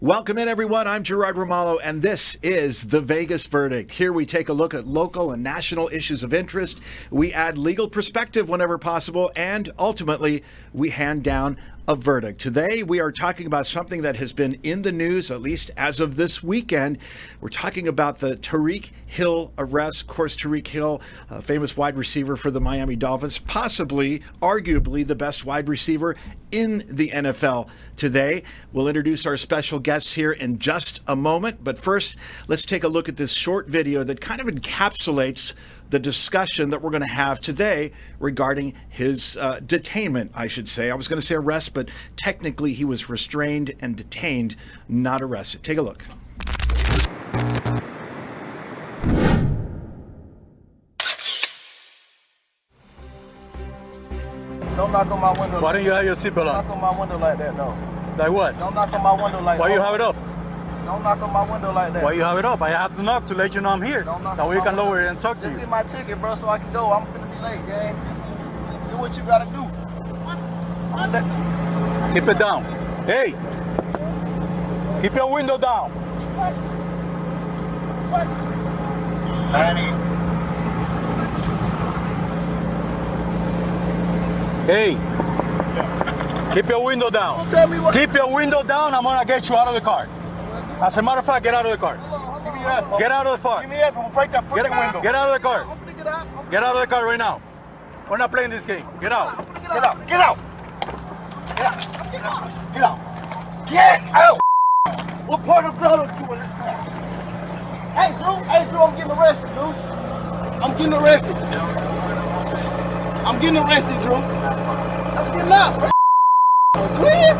Welcome in, everyone. I'm Gerard Romalo, and this is The Vegas Verdict. Here we take a look at local and national issues of interest. We add legal perspective whenever possible, and ultimately, we hand down a verdict. Today, we are talking about something that has been in the news, at least as of this weekend. We're talking about the Tryeek Hill arrest. Of course, Tryeek Hill, a famous wide receiver for the Miami Dolphins, possibly, arguably, the best wide receiver in the NFL today. We'll introduce our special guests here in just a moment. But first, let's take a look at this short video that kind of encapsulates the discussion that we're going to have today regarding his detainment, I should say. I was going to say arrest, but technically he was restrained and detained, not arrested. Take a look. Don't knock on my window. Why don't you have your seatbelt on? Knock on my window like that, no. Like what? Don't knock on my window like that. Why you have it up? Don't knock on my window like that. Why you have it up? I have to knock to let you know I'm here. That way you can lower it and talk to Just you. get my ticket, bro, so I can go. I'm finna be late, gang. Do what you gotta do. Keep it down. Hey! Keep your window down. Hey! Keep your window down. Don't tell me what. Keep your window down. I'm gonna get you out of the car. As a matter of fact, get out of the car. Give me that. Get out of the car. Give me that. We'll break that freaking window. Get out of the car. I'm finna get out. Get out of the car right now. We're not playing this game. Get out. Get out. Get out. Get out. Get out. Get out. Get out. What part of blood are you in this town? Hey, Drew, I'm getting arrested, dude. I'm getting arrested. I'm getting arrested, Drew. I'm getting out, bro. Twin.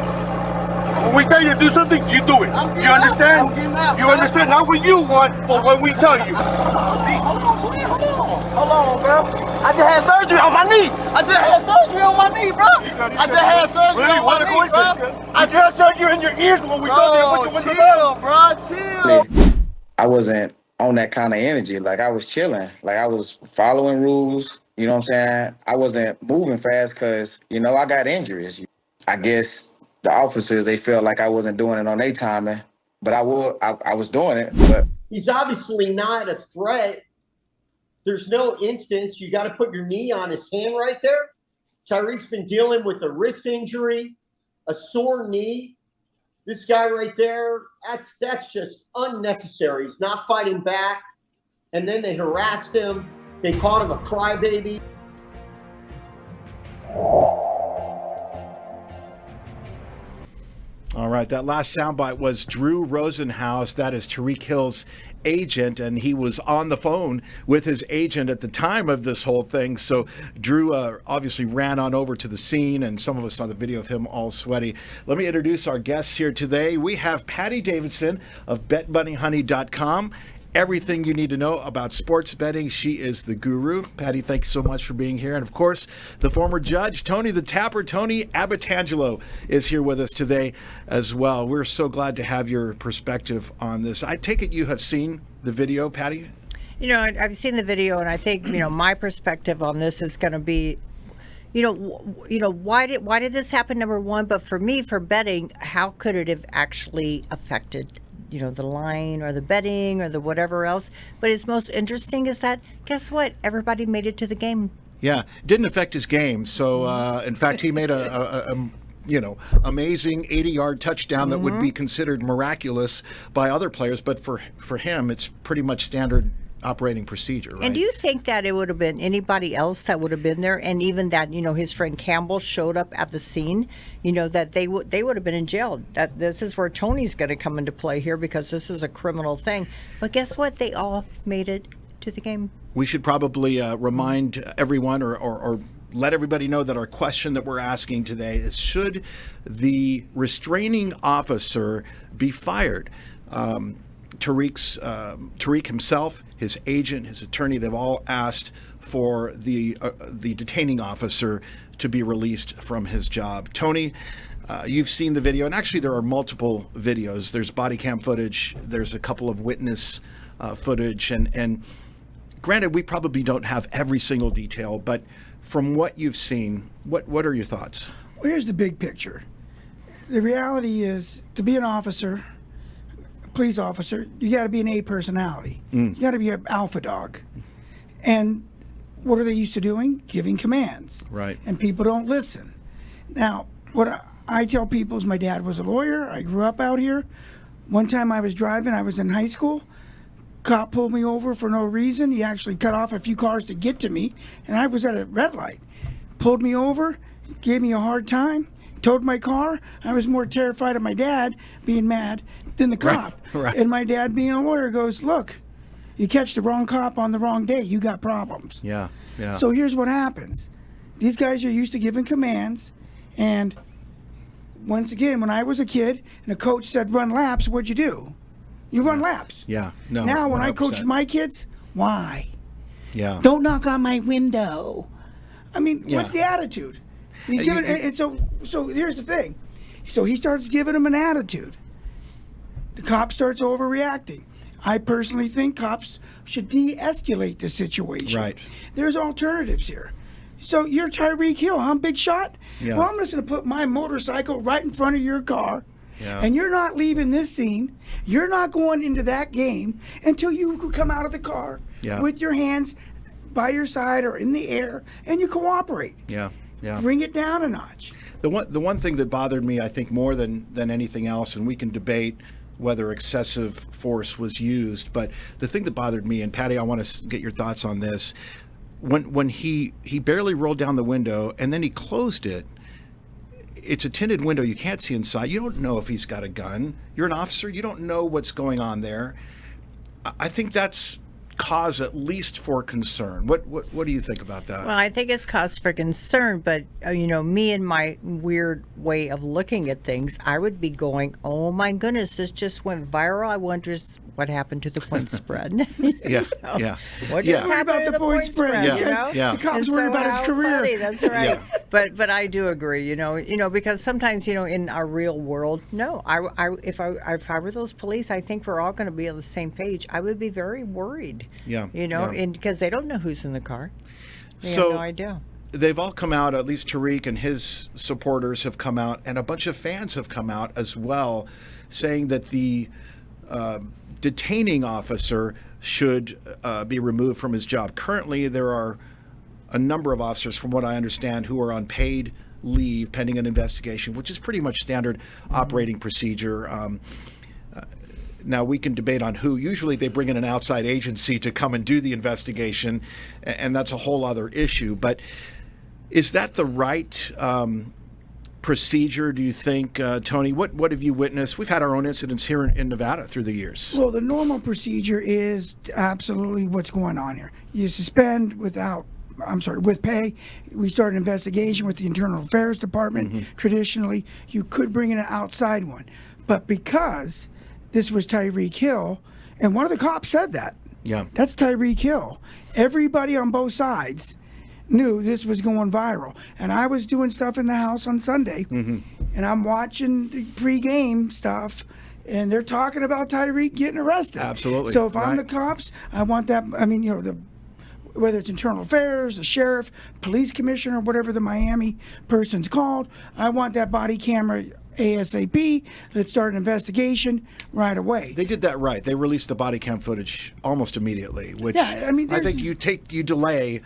When we tell you to do something, you do it. You understand? You understand? Not what you want, but what we tell you. See, hold on, twin. Hold on, bro. I just had surgery on my knee. I just had surgery on my knee, bro. I just had surgery Really? on What my a knee, coincidence. bro. I just heard you in your ears when we told you to put your window down. Chill. I wasn't on that kind of energy. Like, I was chilling. Like, I was following rules. You know what I'm saying? I wasn't moving fast because, I got injuries. I guess the officers, they felt like I wasn't doing it on their timing, but I was doing it. But he's obviously not a threat. There's no instance. You got to put your knee on his hand right there. Tryeek's been dealing with a wrist injury, a sore knee. This guy right there, that's just unnecessary. He's not fighting back. And then they harassed him. They called him a crybaby. All right, that last soundbite was Drew Rosenhaus. That is Tryeek Hill's agent, and he was on the phone with his agent at the time of this whole thing. So Drew obviously ran on over to the scene, and some of us saw the video of him all sweaty. Let me introduce our guests here today. We have Patty Davidson of BetBunnyHoney.com. Everything you need to know about sports betting. She is the guru. Patty, thanks so much for being here. And of course, the former judge, Tony the Tapper, Tony Abbatangelo, is here with us today as well. We're so glad to have your perspective on this. I take it you have seen the video, Patty? I've seen the video, and I think, my perspective on this is going to be, why did this happen, number one? But for me, for betting, how could it have actually affected the line or the betting or the whatever else? But it's most interesting is that, guess what? Everybody made it to the game. Yeah, didn't affect his game. So, in fact, he made a amazing 80-yard touchdown that would be considered miraculous by other players. But for him, it's pretty much standard operating procedure, right? And do you think that it would have been anybody else that would have been there, and even that his friend Campbell showed up at the scene, that they would have been in jail? That this is where Tony's going to come into play here, because this is a criminal thing. But guess what? They all made it to the game. We should probably remind everyone or let everybody know that our question that we're asking today is, should the restraining officer be fired? Tryeek himself, his agent, his attorney, they've all asked for the detaining officer to be released from his job. Tony, you've seen the video, and actually there are multiple videos. There's body cam footage, there's a couple of witness footage, and granted, we probably don't have every single detail, but from what you've seen, what are your thoughts? Well, here's the big picture. The reality is, to be an officer, police officer, you got to be an A personality. You got to be an alpha dog. And what are they used to doing? Giving commands. Right. And people don't listen. Now, what I tell people is my dad was a lawyer. I grew up out here. One time I was driving, I was in high school. Cop pulled me over for no reason. He actually cut off a few cars to get to me, and I was at a red light. Pulled me over, gave me a hard time, towed my car. I was more terrified of my dad being mad than the cop. Right. And my dad, being a lawyer, goes, look, you catch the wrong cop on the wrong day, you got problems. Yeah. Yeah. So here's what happens. These guys are used to giving commands, and once again, when I was a kid and a coach said run laps, what'd you do? You run laps. Yeah. No. Now, when I 100%. coach my kids, why? Yeah. Don't knock on my window. I mean, Yeah. what's the attitude? He's giving, and so here's the thing. So he starts giving him an attitude. The cop starts overreacting. I personally think cops should de-escalate the situation. Right. There's alternatives here. So you're Tryeek Hill, I'm Big Shot? Yeah. Well, I'm just going to put my motorcycle right in front of your car. Yeah. And you're not leaving this scene. You're not going into that game until you come out of the car Yeah. with your hands by your side or in the air, and you cooperate. Yeah. Yeah. Bring it down a notch. The one thing that bothered me, I think, more than anything else, and we can debate whether excessive force was used, but the thing that bothered me, and Patty, I want to get your thoughts on this, when he barely rolled down the window and then he closed it. It's a tinted window. You can't see inside. You don't know if he's got a gun. You're an officer. You don't know what's going on there. I think that's cause at least for concern. What do you think about that? Well, I think it's cause for concern, but me and my weird way of looking at things, I would be going, "Oh my goodness, this just went viral. I wonder what happened to the point spread." Yeah, yeah. What Yeah. just happened to the point spread? Yeah. You know? Yeah. The cops And worry so about how his career. funny, that's right. Yeah. But I do agree, because sometimes, in our real world, no, if I were those police, I think we're all going to be on the same page. I would be very worried. Yeah, yeah. And because they don't know who's in the car. They So- have no idea. They've all come out, at least Tryeek and his supporters have come out, and a bunch of fans have come out as well, saying that the detaining officer should be removed from his job. Currently, there are a number of officers, from what I understand, who are on paid leave pending an investigation, which is pretty much standard operating procedure. Now, we can debate on who. Usually they bring in an outside agency to come and do the investigation, and that's a whole other issue. But is that the right procedure, do you think, Tony? What have you witnessed? We've had our own incidents here in Nevada through the years. Well, the normal procedure is absolutely what's going on here. You suspend with pay. We start an investigation with the Internal Affairs Department. Traditionally, you could bring in an outside one. But because this was Tryeek Hill, and one of the cops said that. Yeah. That's Tryeek Hill. Everybody on both sides knew this was going viral. And I was doing stuff in the house on Sunday, and I'm watching the pregame stuff, and they're talking about Tryeek getting arrested. Absolutely. So if I'm the Right. cops, I want that. I mean, whether it's internal affairs, the sheriff, police commissioner, whatever the Miami person's called, I want that body camera ASAP. Let's start an investigation right away. They did that right. They released the body cam footage almost immediately, which Yeah, I mean, I there's- think you delay,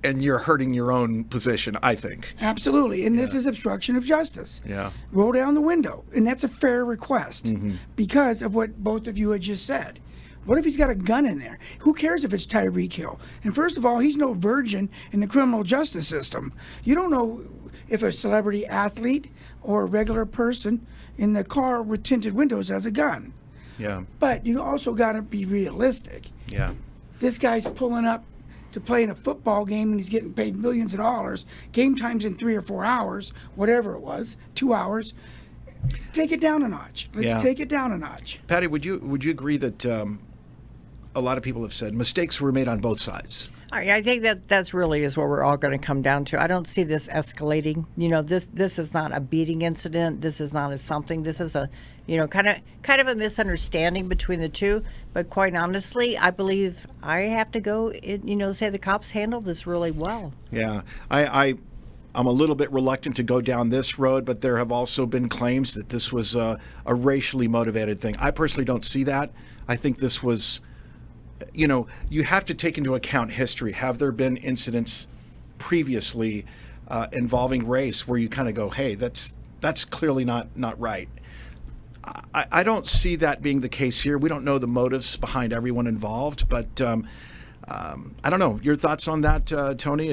and you're hurting your own position, I think. Absolutely. And this is obstruction of justice. Yeah. Roll down the window. And that's a fair request because of what both of you had just said. What if he's got a gun in there? Who cares if it's Tryeek Hill? And first of all, he's no virgin in the criminal justice system. You don't know if a celebrity athlete or a regular person in the car with tinted windows has a gun. Yeah. But you also got to be realistic. Yeah. This guy's pulling up to play in a football game and he's getting paid millions of dollars. Game time's in 3 or 4 hours, whatever it was, 2 hours. Take it down a notch. Let's take it down a notch. Patty, would you agree that a lot of people have said mistakes were made on both sides? I think that's really is what we're all going to come down to. I don't see this escalating. This is not a beating incident. This is not a something. This is a, kind of a misunderstanding between the two. But quite honestly, I believe I have to go, say the cops handled this really well. Yeah. I I'm a little bit reluctant to go down this road, but there have also been claims that this was a racially motivated thing. I personally don't see that. I think this was, you have to take into account history. Have there been incidents previously involving race where you kind of go, hey, that's clearly not right. I don't see that being the case here. We don't know the motives behind everyone involved, but I don't know. Your thoughts on that, Tony?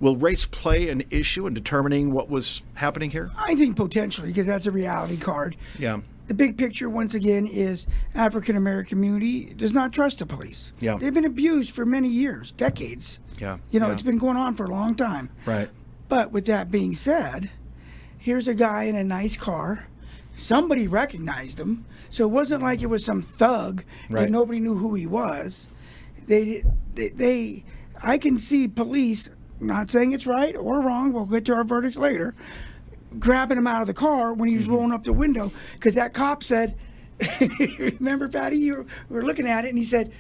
Will race play an issue in determining what was happening here? I think potentially, because that's a reality card. Yeah. The big picture, once again, is African-American community does not trust the police. Yeah. They've been abused for many years, decades. Yeah. It's been going on for a long time. Right. But with that being said, here's a guy in a nice car. Somebody recognized him. So it wasn't like it was some thug Right. that nobody knew who he was. I can see police, not saying it's right or wrong, we'll get to our verdicts later, grabbing him out of the car when he was rolling up the window, because that cop said, remember, Patty, you were looking at it, and he said,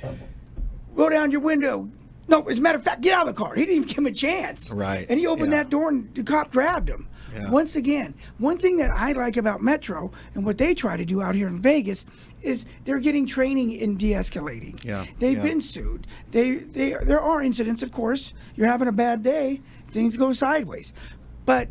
roll down your window. No, as a matter of fact, get out of the car. He didn't even give him a chance. Right. And he opened that door, and the cop grabbed him. Yeah. Once again, one thing that I like about Metro and what they try to do out here in Vegas is they're getting training in de-escalating. Yeah. They've been sued. There are incidents, of course. You're having a bad day, things go sideways. But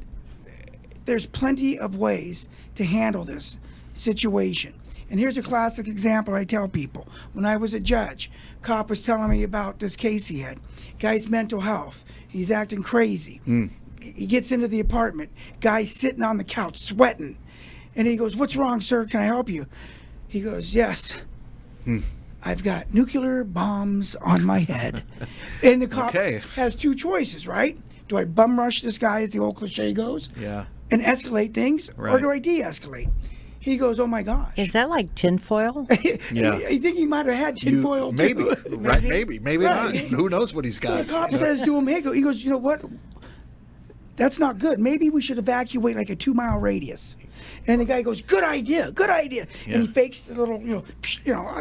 there's plenty of ways to handle this situation. And here's a classic example I tell people. When I was a judge, cop was telling me about this case he had. Guy's mental health. He's acting crazy. He gets into the apartment. Guy's sitting on the couch sweating. And he goes, "What's wrong, sir? Can I help you?" He goes, "Yes. I've got nuclear bombs on my head." And the cop has two choices, right? Do I bum rush this guy, as the old cliche goes? Yeah. And escalate things? Or Right. do I de-escalate? He goes, "Oh my gosh." Is that like tinfoil? Yeah. I think he might have had tinfoil Maybe. too. Right. Maybe not. Right. Who knows what he's So got? the cop says to him, he goes, "You know what? That's not good. Maybe we should evacuate like a 2-mile radius." And the guy goes, "Good idea, good idea." Yeah. And he fakes the little,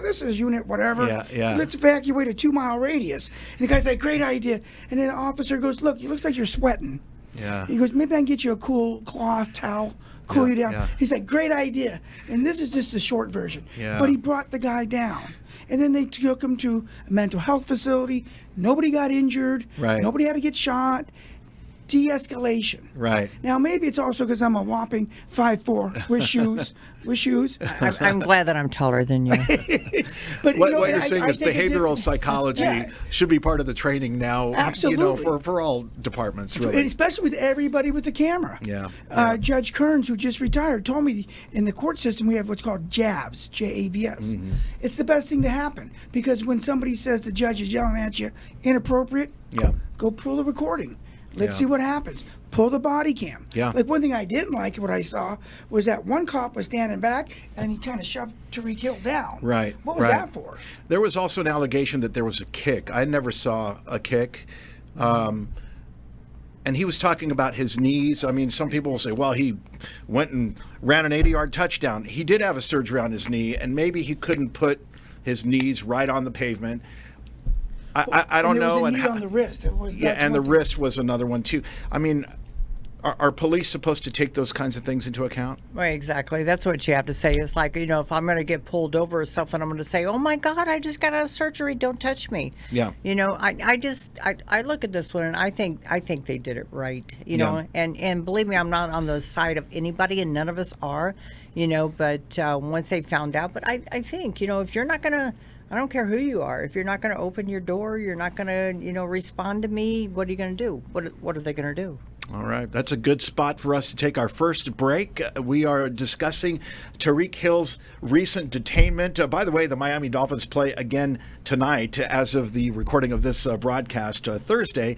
this is unit whatever. Yeah. Let's evacuate a 2-mile radius. And the guy's like, "Great idea." And then the officer goes, "Look, it looks like you're sweating." Yeah. He goes, "Maybe I can get you a cool cloth towel, cool you down." Yeah. He's like, "Great idea." And this is just the short version. Yeah. But he brought the guy down. And then they took him to a mental health facility. Nobody got injured. Right. Nobody had to get shot. De-escalation. Right. Now, maybe it's also because I'm a whopping 5'4" with shoes. I'm glad that I'm taller than you. But What and you're saying is take a behavioral different- psychology Yeah. should be part of the training now. Absolutely. For all departments, And really. especially with everybody with the camera. Yeah. Judge Kearns, who just retired, told me in the court system we have what's called JAVS, J-A-V-S. It's the best thing to happen, because when somebody says the judge is yelling at you inappropriate, Yeah. go pull the recording. Let's Yeah. see what happens. Pull the body cam. Yeah. Like, one thing I didn't like, what I saw, was that one cop was standing back and he kind of shoved Tryeek Hill down. Right. What was right. that for? There was also an allegation that there was a kick. I never saw a kick. And he was talking about his knees. I mean, some people will say, well, he went and ran an 80-yard touchdown. He did have a surgery on his knee, and maybe he couldn't put his knees right on the pavement. I don't And there know. was a And knee on the wrist. and the wrist was another one too. I mean, are police supposed to take those kinds of things into account? Right, exactly. That's what you have to say. It's like, if I'm going to get pulled over or something, I'm going to say, "Oh my God, I just got out of surgery. Don't touch me." Yeah. I look at this one and I think they did it right. Yeah. And believe me, I'm not on the side of anybody, and none of us are. But once they found out, but I think if you're not going to. I don't care who you are. If you're not going to open your door, you're not going to, respond to me. What are you going to do? What are they going to do? All right, that's a good spot for us to take our first break. We are discussing Tryeek Hill's recent detainment. By the way, the Miami Dolphins play again tonight as of the recording of this broadcast Thursday.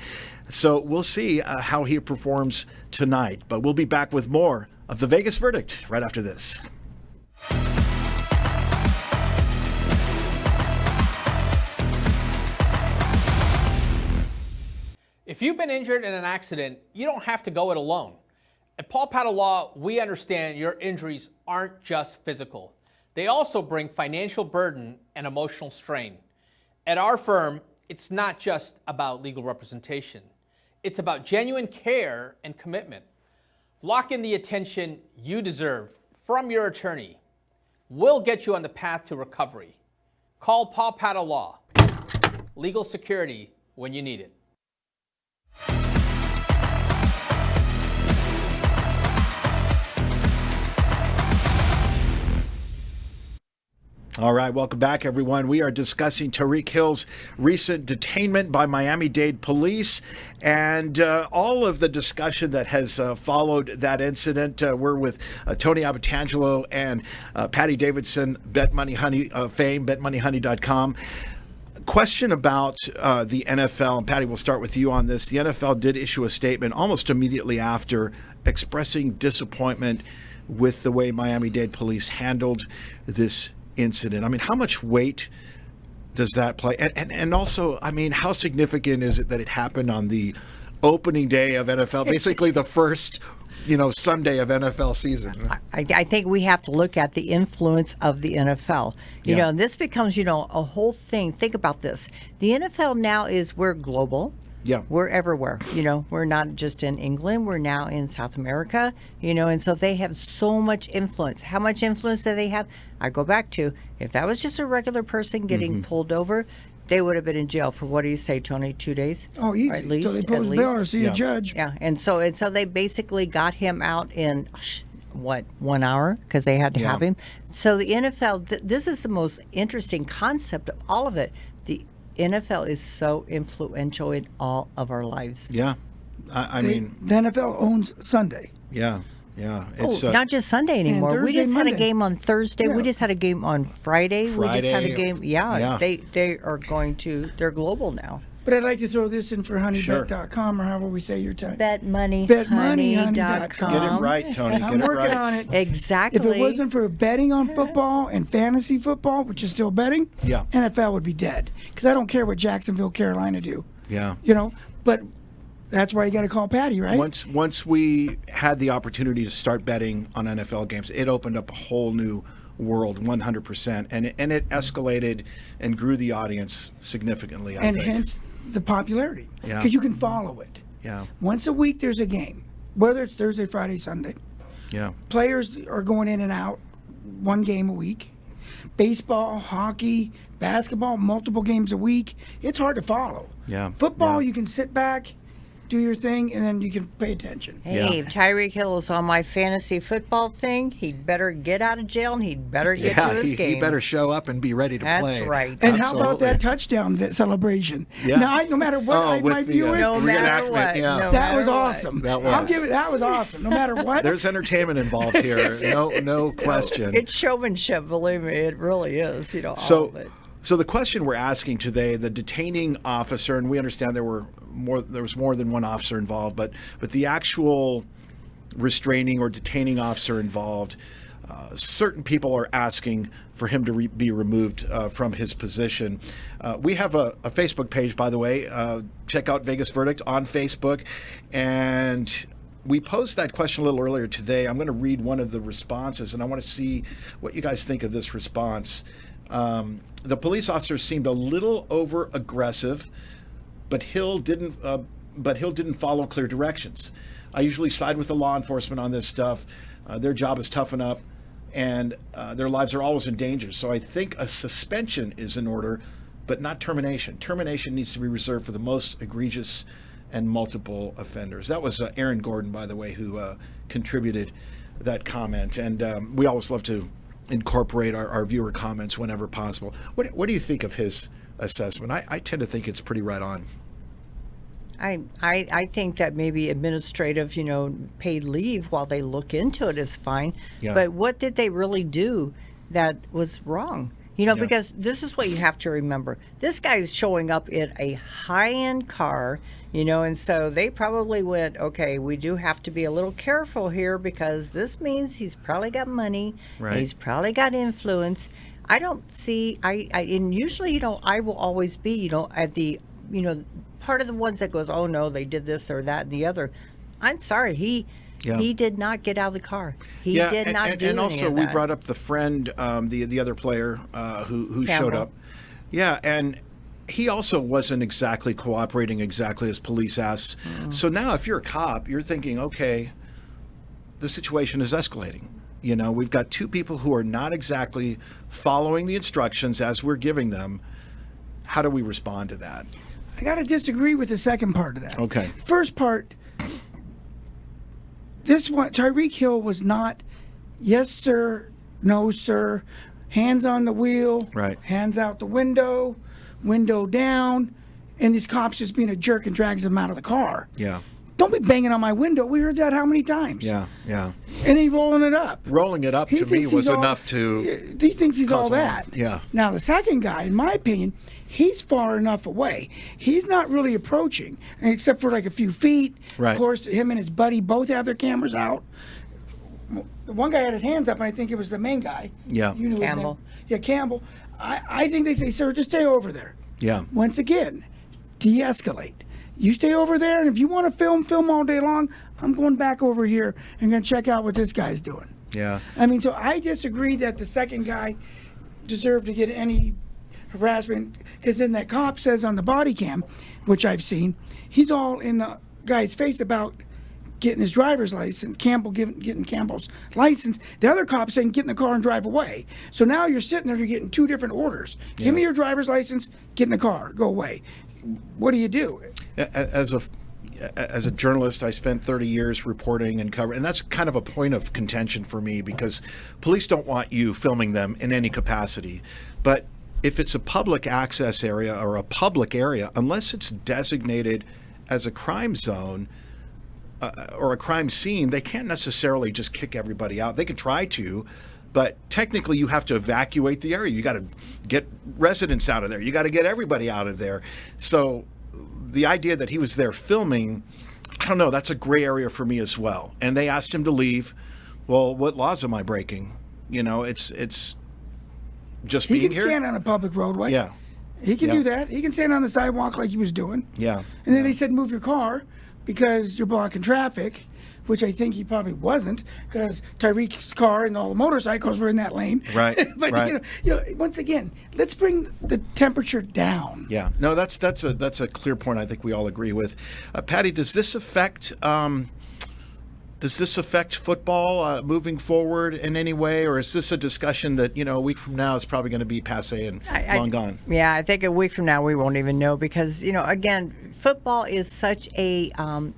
So we'll see how he performs tonight. But we'll be back with more of the Vegas Verdict right after this. If you've been injured in an accident, you don't have to go it alone. At Paul Paddle Law, we understand your injuries aren't just physical. They also bring financial burden and emotional strain. At our firm, it's not just about legal representation. It's about genuine care and commitment. Lock in the attention you deserve from your attorney. We'll get you on the path to recovery. Call Paul Patta Law. Legal security when you need it. All right, welcome back, everyone. We are discussing Tryeek Hill's recent detainment by Miami-Dade Police and all of the discussion that has followed that incident. We're with Tony Abbatangelo and Patty Davidson, Bet Money Honey fame, betmoneyhoney.com. Question about the NFL, and Patty, we'll start with you on this. The NFL did issue a statement almost immediately after expressing disappointment with the way Miami-Dade Police handled this incident. I mean, how much weight does that play? And also, I mean, how significant is it that it happened on the opening day of NFL, basically the first, Sunday of NFL season? I think we have to look at the influence of the NFL. You know, and this becomes, a whole thing. Think about this. The NFL now we're global. Yeah. We're everywhere. We're not just in England. We're now in South America, and so they have so much influence. How much influence do they have? I go back to, if that was just a regular person getting pulled over, they would have been in jail for, what do you say, Tony, 2 days? Oh, easy. Or at least. Until they post bail or see a judge. Yeah, and so they basically got him out in, 1 hour, because they had to have him. So the NFL, this is the most interesting concept of all of it. The NFL is so influential in all of our lives. Yeah. I mean, the NFL owns Sunday. Yeah. It's not just Sunday anymore. Thursday, We just had a Monday. game on Thursday. Yeah. We just had a game on Friday. We just had a game. Yeah. They are they're global now. But I'd like to throw this in for Sure. honeybet.com or however we say your time. BetMoneyHoney.com. Get it right, Tony. I'm Get it working right. on it. Exactly. If it wasn't for betting on football and fantasy football, which is still betting, Yeah. NFL would be dead. Because I don't care what Jacksonville, Carolina do. Yeah. But that's why you got to call Patty, right? Once we had the opportunity to start betting on NFL games, it opened up a whole new world, 100%, and it escalated and grew the audience significantly. I and think. hence the popularity. Yeah. Because you can follow it. Yeah. Once a week, there's a game, whether it's Thursday, Friday, Sunday. Yeah. Players are going in and out, one game a week. Baseball, hockey, basketball, multiple games a week. It's hard to follow. Yeah. Football, Yeah. you can sit back, do your thing, and then you can pay attention. Hey, if Tryeek Hill is on my fantasy football thing, he'd better get out of jail and he'd better get to his game. He better show up and be ready to play. That's right. And how about Absolutely. that touchdown celebration? Yeah. Now, no matter what with my the, view is, No matter reenactment, what. yeah. No that was matter what. awesome. That I'll was. give it. That was awesome. No matter what. There's entertainment involved here. No question. It's showmanship, believe me, it really is. All of it. So the question we're asking today, the detaining officer, and we understand there was more than one officer involved, but the actual restraining or detaining officer involved, certain people are asking for him to be removed from his position. We have a Facebook page, by the way. Check out Vegas Verdict on Facebook, and we posed that question a little earlier today. I'm going to read one of the responses, and I want to see what you guys think of this response. The police officer seemed a little over aggressive, but Hill didn't follow clear directions. I usually side with the law enforcement on this stuff. Their job is toughen up, and their lives are always in danger. So I think a suspension is in order, but not termination. Termination needs to be reserved for the most egregious and multiple offenders. That was Aaron Gordon, by the way, who contributed that comment. And we always love to incorporate our viewer comments whenever possible. What do you think of his assessment? I tend to think it's pretty right on. I think that maybe administrative, paid leave while they look into it is fine. Yeah. But what did they really do that was wrong? Because this is what you have to remember. This guy's showing up in a high-end car, and so they probably went, okay, we do have to be a little careful here because this means he's probably got money. Right. He's probably got influence. I don't see, and usually, I will always be, at the, part of the ones that goes, oh no, they did this or that and the other. I'm sorry, he did not get out of the car. He did not do any and also of we that. brought up the friend, the other player who showed Campbell. up. Yeah, and he also wasn't exactly cooperating exactly as police asked. So now if you're a cop, you're thinking, okay, the situation is escalating. You know, we've got two people who are not exactly following the instructions as we're giving them. How do we respond to that? I got to disagree with the second part of that. Okay. First part, this one, Tryeek Hill was not, yes, sir, no, sir, hands on the wheel, Right. hands out the window, window down, and this cop's just being a jerk and drags him out of the car. Yeah. Don't be banging on my window. We heard that how many times? Yeah. Yeah. And he rolling it up. Rolling it up He to me thinks was he's all- enough to. He thinks he's all cause that. alarm. Yeah. Now, the second guy, in my opinion, he's far enough away. He's not really approaching, except for like a few feet. Right. Of course, him and his buddy both have their cameras out. The one guy had his hands up, and I think it was the main guy. Yeah. You knew his Campbell. name. Yeah, Campbell. I think they say, sir, just stay over there. Yeah. Once again, de-escalate. You stay over there, and if you want to film all day long. I'm going back over here and going to check out what this guy's doing. Yeah. I mean, so I disagree that the second guy deserved to get any harassment, because then that cop says on the body cam, which I've seen, he's all in the guy's face about getting his driver's license, Campbell getting Campbell's license. The other cop saying get in the car and drive away. So now you're sitting there, you're getting two different orders. Give me your driver's license, get in the car, go away. What do you do? As a journalist, I spent 30 years reporting and covering, and that's kind of a point of contention for me because police don't want you filming them in any capacity. But if it's a public access area or a public area, unless it's designated as a crime zone or a crime scene, they can't necessarily just kick everybody out. They can try to, but technically you have to evacuate the area. You got to get residents out of there. You got to get everybody out of there. So the idea that he was there filming, I don't know, that's a gray area for me as well. And they asked him to leave. Well, what laws am I breaking? You know, it's just He being can here. stand on a public roadway. Yeah. He can do that. He can stand on the sidewalk like he was doing. Yeah. And then they said move your car because you're blocking traffic, which I think he probably wasn't, because Tyreek's car and all the motorcycles were in that lane. Right, But right. You know, once again, let's bring the temperature down. Yeah, no, that's a clear point. I think we all agree with. Patty, does this affect football moving forward in any way, or is this a discussion that a week from now is probably going to be passé and long gone? Yeah, I think a week from now we won't even know because again, football is such a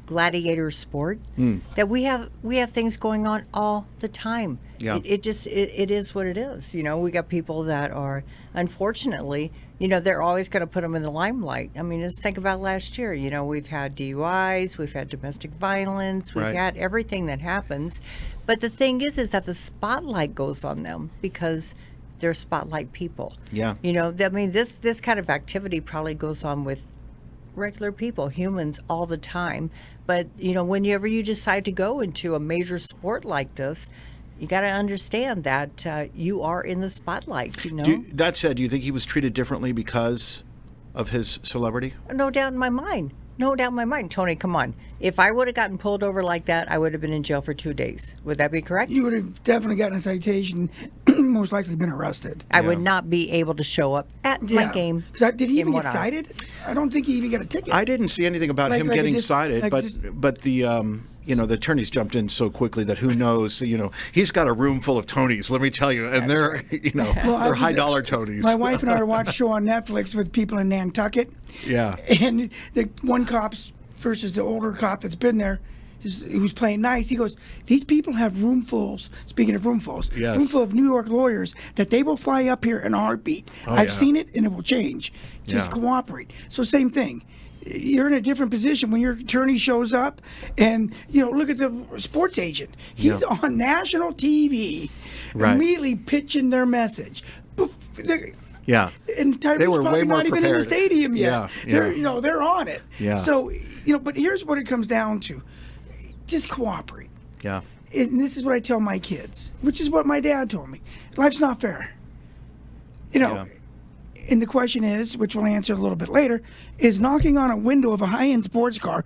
gladiator sport that we have things going on all the time. Yeah. It is what it is. We got people that are unfortunately. They're always going to put them in the limelight. I mean, just think about last year. We've had DUIs, we've had domestic violence, we've Right. had everything that happens. But the thing is that the spotlight goes on them because they're spotlight people. Yeah. I mean, this kind of activity probably goes on with regular people, humans, all the time. But, whenever you decide to go into a major sport like this, you got to understand that you are in the spotlight, That said, do you think he was treated differently because of his celebrity? No doubt in my mind. No doubt in my mind. Tony, come on. If I would have gotten pulled over like that, I would have been in jail for 2 days. Would that be correct? You would have definitely gotten a citation, most likely been arrested. I would not be able to show up at my game. Did he even in get 1 hour. cited? I don't think he even got a ticket. I didn't see anything about Like- him like getting just- cited, like but just- the attorneys jumped in so quickly that who knows? He's got a room full of Tonys. Let me tell you, and they're they're high dollar Tonys. My wife and I watched a show on Netflix with people in Nantucket. Yeah. And the one cop's versus the older cop that's been there, who's playing nice. He goes, these people have roomfuls. Speaking of roomfuls, Yes. roomful of New York lawyers that they will fly up here in a heartbeat. Oh, I've yeah. seen it, and it will change. Just Yeah. cooperate. So same thing. You're in a different position when your attorney shows up, and look at the sports agent. He's Yeah. on national TV, Right. immediately pitching their message. Yeah. And Tyreek's They were probably way more not even in the prepared. stadium yet. Yeah, yeah. They're on it. Yeah. So, but here's what it comes down to: just cooperate. Yeah. And this is what I tell my kids, which is what my dad told me. Life's not fair. Yeah. And the question is, which we'll answer a little bit later, is knocking on a window of a high-end sports car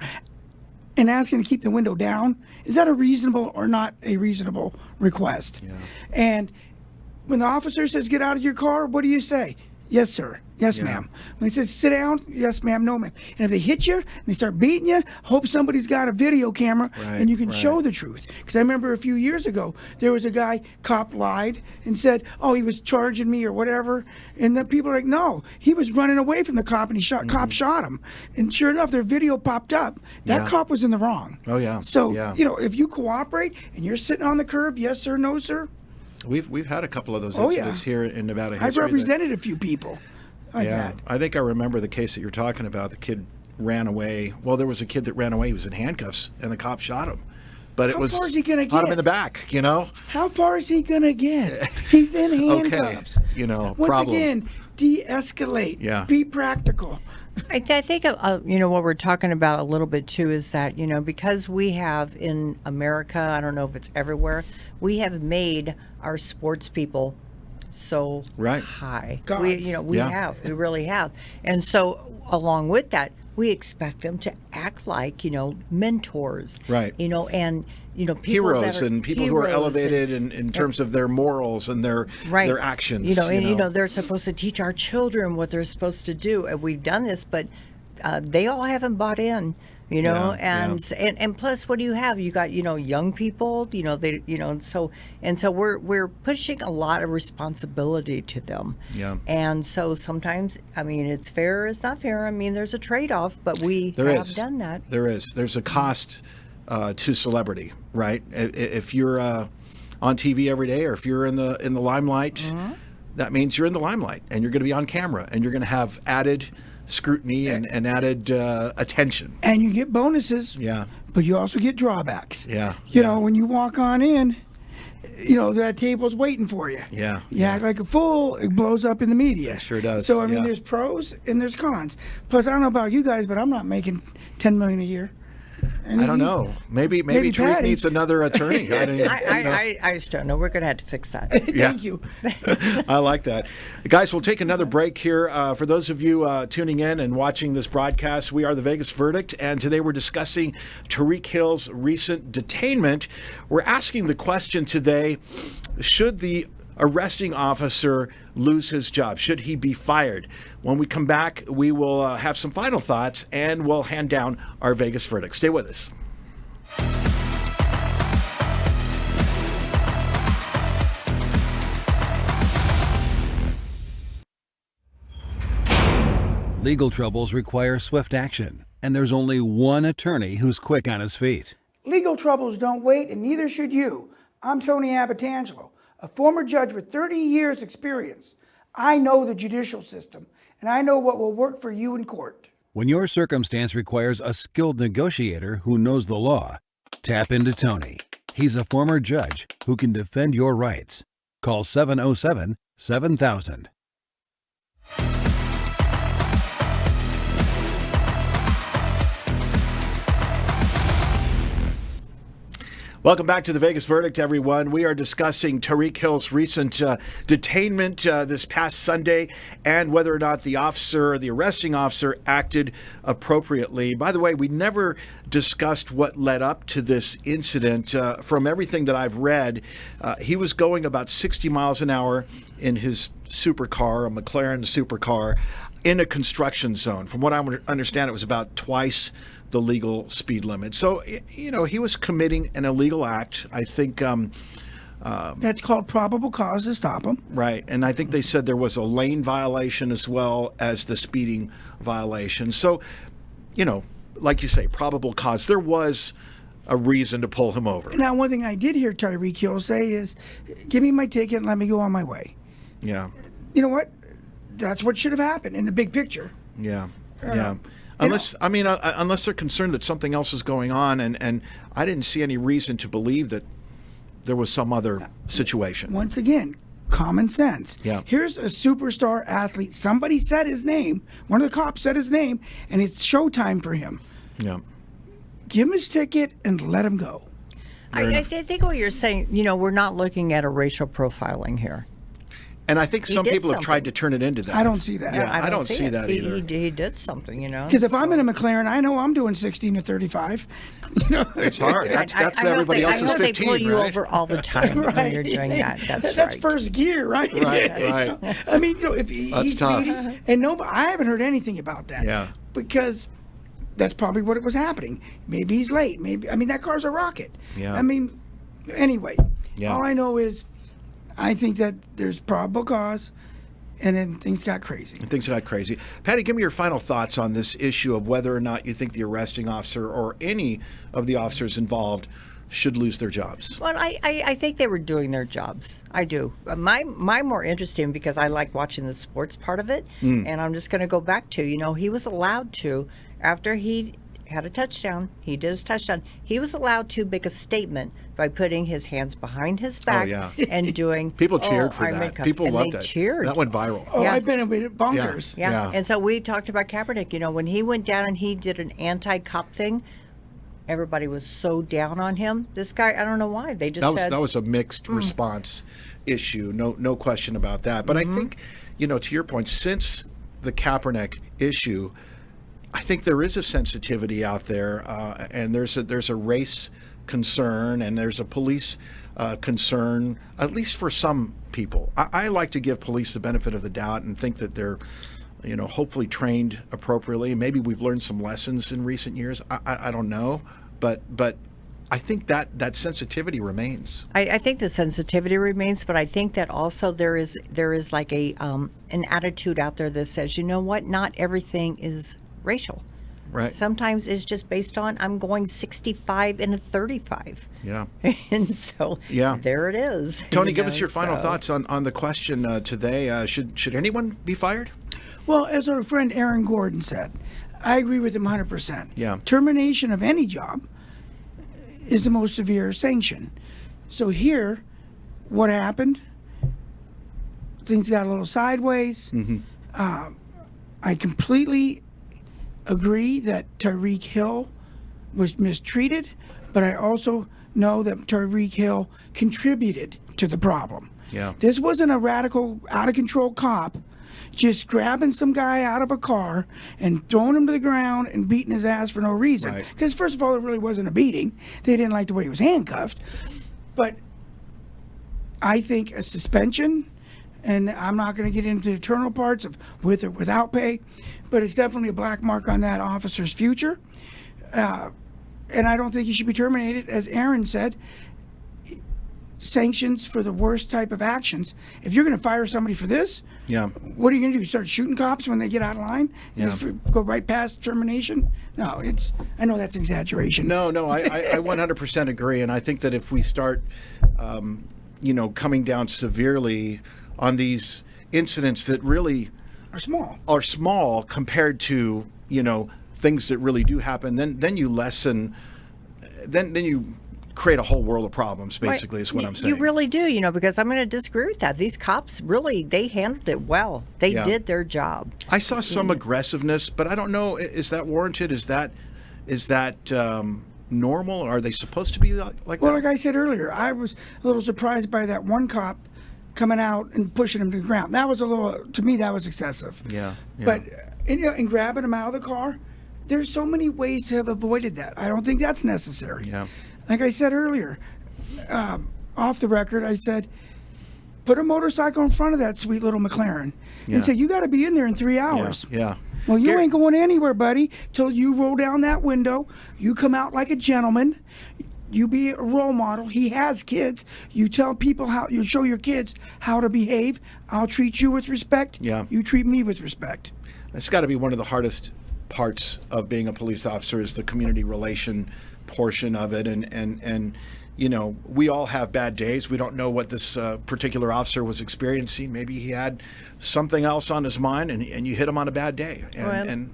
and asking to keep the window down, is that a reasonable or not a reasonable request? Yeah. And when the officer says, get out of your car, what do you say? Yes, sir. Yes, ma'am. When he says sit down, yes, ma'am, no, ma'am. And if they hit you and they start beating you, hope somebody's got a video camera and you can show the truth. Because I remember a few years ago, there was a guy, cop lied and said, oh, he was charging me or whatever. And then people are like, no, he was running away from the cop and cop shot him. And sure enough, their video popped up. That cop was in the wrong. Oh, yeah. So, if you cooperate and you're sitting on the curb, yes, sir, no, sir. We've had a couple of those incidents here in Nevada history. I've represented a few people. I think I remember the case that you're talking about. The kid ran away. Well, there was a kid that ran away. He was in handcuffs, and the cop shot him. But How far is he gonna shot him get? in the back, How far is he going to get? He's in handcuffs. Once Once again, de-escalate. Yeah. Be practical. I think what we're talking about a little bit too is that because we have in America, I don't know if it's everywhere, we have made our sports people so high. We really have, and so along with that, we expect them to act like mentors, right? And people heroes and people who are elevated in terms of their morals and their actions. They're supposed to teach our children what they're supposed to do, and we've done this, but they all haven't bought in. And plus, what do you have? You got young people. So we're pushing a lot of responsibility to them. Yeah. And so sometimes, it's fair. It's not fair. There's a trade-off, but we have done that. There is. There's a cost to celebrity, right? If you're on TV every day, or if you're in the limelight, that means you're in the limelight, and you're going to be on camera, and you're going to have added scrutiny and added attention. And you get bonuses. Yeah. But you also get drawbacks. Yeah. You know, when you walk on in, that table's waiting for you. Yeah. You act like a fool, it blows up in the media. It sure does. So, there's pros and there's cons. Plus, I don't know about you guys, but I'm not making $10 million a year. I don't know. Maybe Tryeek needs another attorney. I just don't know. We're going to have to fix that. Thank you. I like that. Guys, we'll take another break here. For those of you tuning in and watching this broadcast, we are The Vegas Verdict, and today we're discussing Tryeek Hill's recent detainment. We're asking the question today, should the arresting officer lose his job? Should he be fired? When we come back, we will have some final thoughts, and we'll hand down our Vegas verdict. Stay with us. Legal troubles require swift action, and there's only one attorney who's quick on his feet. Legal troubles don't wait, and neither should you. I'm Tony Abbatangelo, a former judge with 30 years experience. I know the judicial system, and I know what will work for you in court. When your circumstance requires a skilled negotiator who knows the law, tap into Tony. He's a former judge who can defend your rights. Call 707-7000. Welcome back to The Vegas Verdict, everyone. We are discussing Tryeek Hill's recent detainment this past Sunday and whether or not the arresting officer, acted appropriately. By the way, we never discussed what led up to this incident. From everything that I've read, he was going about 60 miles an hour in his supercar, a McLaren supercar, in a construction zone. From what I understand, it was about twice the legal speed limit. So, he was committing an illegal act. I think that's called probable cause to stop him. Right. And I think they said there was a lane violation as well as the speeding violation. So, like you say, probable cause. There was a reason to pull him over. Now, one thing I did hear Tryeek Hill say is, give me my ticket and let me go on my way. Yeah. You know what? That's what should have happened in the big picture. Yeah. Yeah. Unless they're concerned that something else is going on, and I didn't see any reason to believe that there was some other situation. Once again, common sense. Yeah. Here's a superstar athlete. Somebody said his name. One of the cops said his name, and it's showtime for him. Yeah. Give him his ticket and let him go. I think what you're saying, we're not looking at a racial profiling here. And I think some did people have tried something. to turn it into that. I don't see that. Yeah, I don't see it. that either. He did something, you know. Because if I'm in a McLaren, I know I'm doing 16 to 35. You know? It's hard. That's I everybody hope else's I hope 15, they pull you right? over all the time when you're doing that. That's right. first gear, right? Right. I mean, you know, if That's he's tough. speeding, and I haven't heard anything about that. Yeah. Because that's probably what it was happening. Maybe he's late. Maybe that car's a rocket. Yeah. I mean, anyway. Yeah. All I know is, I think that there's probable cause, and then things got crazy. Patty, give me your final thoughts on this issue of whether or not you think the arresting officer or any of the officers involved should lose their jobs. Well, I think they were doing their jobs. I do. My more interesting, because I like watching the sports part of it, and I'm just going to go back to, you know, he was allowed to, after he had a touchdown, he did his touchdown, he was allowed to make a statement by putting his hands behind his back and doing... People cheered for that. People loved that. Cheered. That went viral. Oh, I've been with bonkers. Yeah. And so we talked about Kaepernick. You know, when he went down and he did an anti-cop thing, everybody was so down on him. This guy, I don't know why. They just said... That was a mixed response issue. No question about that. But I think, you know, to your point, since the Kaepernick issue, I think there is a sensitivity out there, and there's a race concern, and there's a police concern, at least for some people. I like to give police the benefit of the doubt and think that they're, you know, hopefully trained appropriately. Maybe we've learned some lessons in recent years. I don't know, but I think that sensitivity remains. I think the sensitivity remains, but I think that also there is like an attitude out there that says, you know what, not everything is racial. Right. Sometimes it's just based on I'm going 65 and a 35. Yeah. And so there it is. Tony, give us your final thoughts on the question today. Should anyone be fired? Well, as our friend Aaron Gordon said, I agree with him 100%. Yeah. Termination of any job is the most severe sanction. So here, what happened? Things got a little sideways. I completely agree that Tryeek Hill was mistreated, but I also know that Tryeek Hill contributed to the problem. Yeah. This wasn't a radical, out-of-control cop just grabbing some guy out of a car and throwing him to the ground and beating his ass for no reason. Right. Because first of all, it really wasn't a beating. They didn't like the way he was handcuffed. But I think a suspension, and I'm not going to get into the internal parts of with or without pay, but it's definitely a black mark on that officer's future. And I don't think he should be terminated. As Aaron said, sanctions for the worst type of actions. If you're going to fire somebody for this, what are you going to do? Start shooting cops when they get out of line? Just go right past termination? No, I know that's exaggeration. No, I 100% agree. And I think that if we start, coming down severely on these incidents that really are small compared to, things that really do happen, then you lessen, then you create a whole world of problems, basically, is what I'm saying. You really do, because I'm going to disagree with that. These cops really, they handled it well. They did their job. I saw some aggressiveness, but I don't know, is that warranted? Is that normal? Are they supposed to be like that? Well, like I said earlier, I was a little surprised by that one cop coming out and pushing him to the ground. That was to me, that was excessive. Yeah. But, and grabbing him out of the car, there's so many ways to have avoided that. I don't think that's necessary. Yeah. Like I said earlier, off the record, I said, put a motorcycle in front of that sweet little McLaren and say, you got to be in there in 3 hours. Yeah. Well, you ain't going anywhere, buddy, till you roll down that window. You come out like a gentleman. You be a role model. He has kids. You tell people you show your kids how to behave. I'll treat you with respect. Yeah. You treat me with respect. It's got to be one of the hardest parts of being a police officer is the community relation portion of it. And we all have bad days. We don't know what this particular officer was experiencing. Maybe he had something else on his mind and you hit him on a bad day. And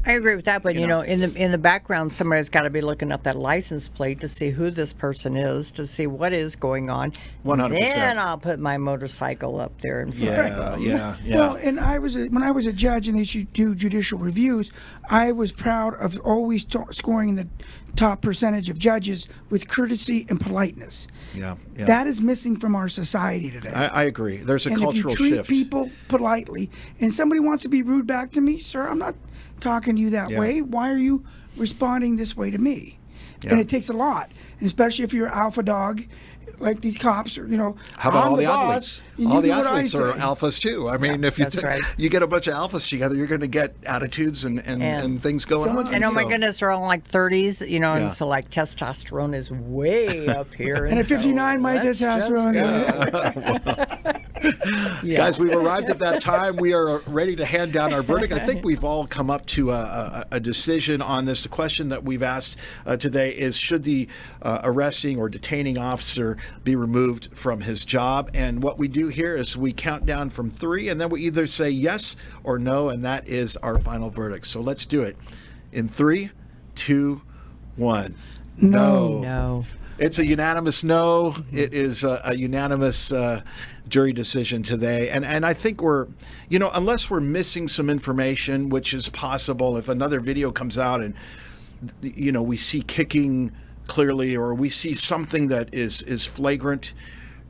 I agree with that, but in the background, somebody's got to be looking up that license plate to see who this person is, to see what is going on. 100%. Then I'll put my motorcycle up there in front of them. Yeah. Well, and when I was a judge and they should do judicial reviews, I was proud of always scoring in the top percentage of judges with courtesy and politeness. Yeah. That is missing from our society today. I agree. There's a and cultural if you treat shift. people politely, and somebody wants to be rude back to me, sir, I'm not talking to you that way. Why are you responding this way to me? Yeah. And it takes a lot, and especially if you're an alpha dog, like these cops, or how about I'm all the boss, athletes? and All you the do what I athletes are say. alphas too. I mean, if you that's right. you get a bunch of alphas together, you're going to get attitudes and things going on. And oh my So- goodness, they're all like 30s, Yeah. and so like testosterone is way up here. And at 59, my let's just testosterone. go. Guys, we've arrived at that time. We are ready to hand down our verdict. I think we've all come up to a decision on this. The question that we've asked today is, should the arresting or detaining officer be removed from his job? And what we do here is we count down from 3, and then we either say yes or no, and that is our final verdict. So let's do it. In 3, 2, 1. No. It's a unanimous no. It is a unanimous jury decision today. And I think we're, unless we're missing some information, which is possible if another video comes out and, we see kicking clearly, or we see something that is flagrant,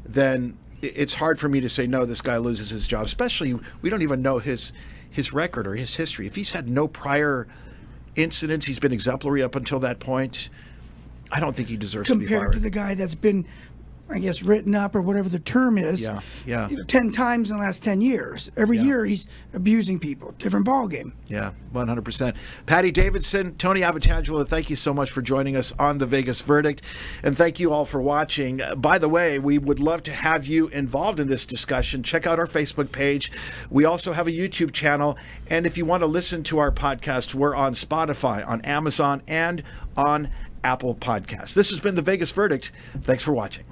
then it's hard for me to say, no, this guy loses his job, especially we don't even know his record or his history. If he's had no prior incidents, he's been exemplary up until that point, I don't think he deserves to be fired. Compared to the guy that's been, I guess, written up or whatever the term is, Yeah. 10 times in the last 10 years. Every year he's abusing people. Different ballgame. Yeah, 100%. Patty Davidson, Tony Abbatangelo, thank you so much for joining us on The Vegas Verdict. And thank you all for watching. By the way, we would love to have you involved in this discussion. Check out our Facebook page. We also have a YouTube channel. And if you want to listen to our podcast, we're on Spotify, on Amazon, and on Apple Podcasts. This has been The Vegas Verdict. Thanks for watching.